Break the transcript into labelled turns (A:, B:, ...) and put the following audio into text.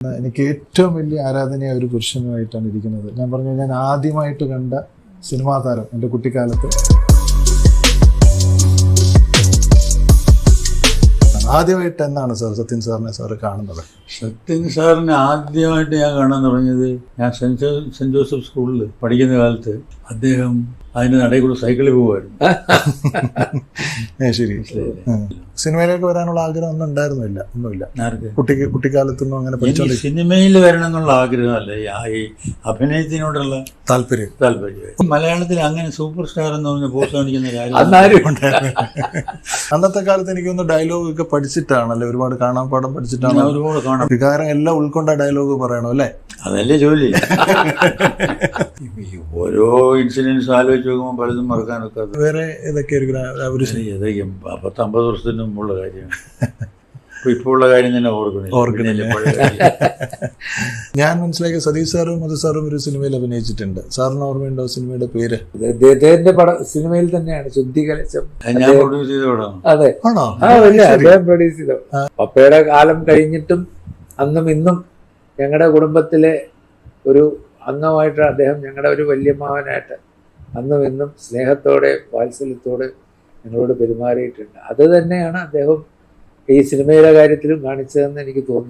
A: എനിക്ക് ഏറ്റവും വലിയ ആരാധനയായ ഒരു പുരുഷനുമായിട്ടാണ് ഇരിക്കുന്നത്. ഞാൻ പറഞ്ഞു, ഞാൻ ആദ്യമായിട്ട് കണ്ട സിനിമാ താരം എൻ്റെ കുട്ടിക്കാലത്ത്. ആദ്യമായിട്ട് എന്നാണ് സാർ സത്യൻ സാറിനെ സാറ് കാണുന്നത്?
B: സത്യൻ സാറിനെ ആദ്യമായിട്ട് ഞാൻ കാണാൻ തുടങ്ങിയത് ഞാൻ സെൻറ് ജോസഫ് സ്കൂളിൽ പഠിക്കുന്ന കാലത്ത്. അദ്ദേഹം അതിൻ്റെ നടയിൽ കൂടെ സൈക്കിളിൽ പോകുമായിരുന്നു.
A: ശരി. സിനിമയിലേക്ക് വരാനുള്ള ആഗ്രഹം ഒന്നും ഉണ്ടായിരുന്നില്ല? ഒന്നുമില്ല. കുട്ടിക്കാലത്തൊന്നും അങ്ങനെ
B: സിനിമയിൽ വരണം എന്നുള്ള ആഗ്രഹമല്ല, ഈ അഭിനയത്തിനോടുള്ള
A: താല്പര്യം.
B: മലയാളത്തിൽ അങ്ങനെ സൂപ്പർ സ്റ്റാർ എന്ന് പറഞ്ഞ പോസ്റ്റ് കാണിക്കുന്ന കാര്യം
A: അന്നത്തെ കാലത്ത് എനിക്കൊന്ന് ഡയലോഗ് ഒക്കെ പഠിച്ചിട്ടാണല്ലേ, ഒരുപാട് കാണാൻ പാഠം പഠിച്ചിട്ടാണ്,
B: ഒരുപാട് കാണാം.
A: വികാരം എല്ലാം ഉൾക്കൊണ്ട ഡയലോഗ് പറയണം അല്ലേ?
B: അതല്ലേ ജോലി. ഓരോ ഇൻസിഡൻസ് ആലോചിച്ച് നോക്കുമ്പോൾ പലതും മറക്കാനൊക്കെ.
A: വേറെ ഏതൊക്കെ
B: 50 വർഷത്തിന് മുമ്പുള്ള കാര്യമാണ്. ഇപ്പോൾ ഉള്ള കാര്യം തന്നെ ഓർക്കണില്ല.
A: ഞാൻ മനസ്സിലാക്കിയ സതീഷ് സാറും മധു സാറും ഒരു സിനിമയിൽ അഭിനയിച്ചിട്ടുണ്ട്. സാറിന് ഓർമ്മയുണ്ടോ സിനിമയുടെ പേര്?
C: അദ്ദേഹത്തിന്റെ സിനിമയിൽ തന്നെയാണ് ശുദ്ധികലശം.
B: ഞാൻ പ്രൊഡ്യൂസ് ചെയ്ത പടമാണ്.
C: അതെ,
A: ആണോ?
C: അദ്ദേഹം പ്രൊഡ്യൂസ് ചെയ്ത. പപ്പയുടെ കാലം കഴിഞ്ഞിട്ടും അന്നും ഇന്നും ഞങ്ങളുടെ കുടുംബത്തിലെ ഒരു അംഗമായിട്ട് അദ്ദേഹം, ഞങ്ങളുടെ ഒരു വല്യമ്മാവനായിട്ട് അന്നും ഇന്നും സ്നേഹത്തോടെ വാത്സല്യത്തോടെ ഞങ്ങളോട് പെരുമാറിയിട്ടുണ്ട്. അത് തന്നെയാണ് അദ്ദേഹം ഈ സിനിമയുടെ കാര്യത്തിലും കാണിച്ചതെന്ന് എനിക്ക് തോന്നി.